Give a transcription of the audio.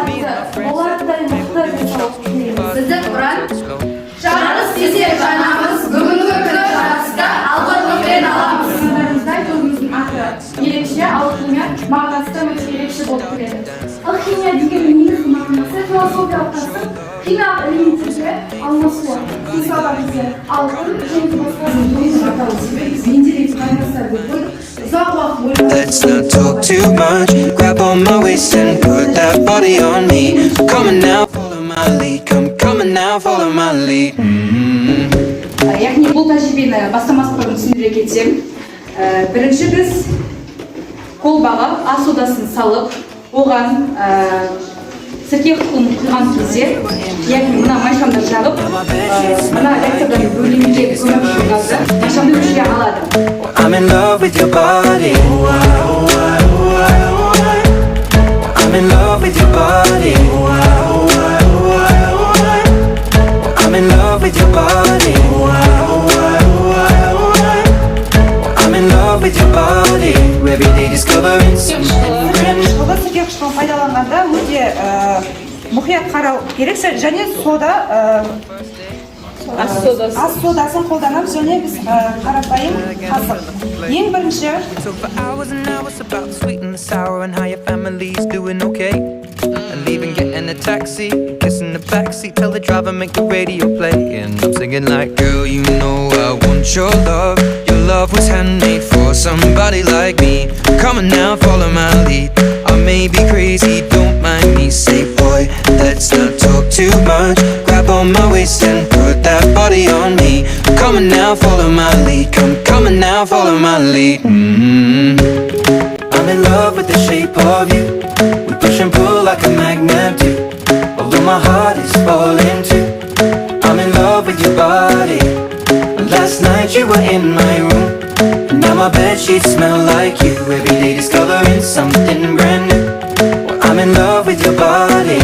қатты, болаттай мықты денсаулық тілейміз. Сізді құран жарыс десе жанамыз, бүгінгі күні жарыста алғанымызбен аламыз. Сіздерімізді айтуымыздың аты ерекше, ал химия мағынасы да өте ерекше болып келеді. Ал химия деген негізгі мағынасы философиялық тәсіл химиялық элементтерге алмасуы. Мысалы бізде алған және басқа Let's not talk too much. Grab on my waist and put that body on me. Come on now, follow my lead. Come on now, follow my lead. Яғни бұл тәжірибені бастамас бұрын түсіндіре кетсем, бірінші біз қол бағып, ас содасын салып, оған сірке қылын құйған кезде, яғни мына майшамды жағып, мына лекциядан бөлімге көмекші газы майшамды өшіре алады. I'm in love with your body. I'm in love with your body. I'm in love with your body. I'm in love with your body. Every day discovering something brand new. Сірке қышқылын пайдаланғанда өте мұқият қарау керек және сода ас содасын қолданамыз және біз қарапайым қасық. Ең бірінші Talk for hours and hours about the sweet and the sour and how your family's doing okay. And leaving, getting a taxi, kissing the backseat, tell the driver make the radio play. And I'm singing like, girl, you know I want your love. Your love was handmade for somebody like me. Come on now, follow my lead. I may be crazy, don't mind me. Say, boy, let's not talk too much. Grab on my waist and put that body on me. Come on now, follow my lead. Come on now, follow my lead. I'm in love with the shape of you. We push and pull like a magnet do. Although my heart is falling too. I'm in love with your body. Last night you were in my room. And now my bedsheets smell like you. Every day discovering something brand new. I'm in love with your body.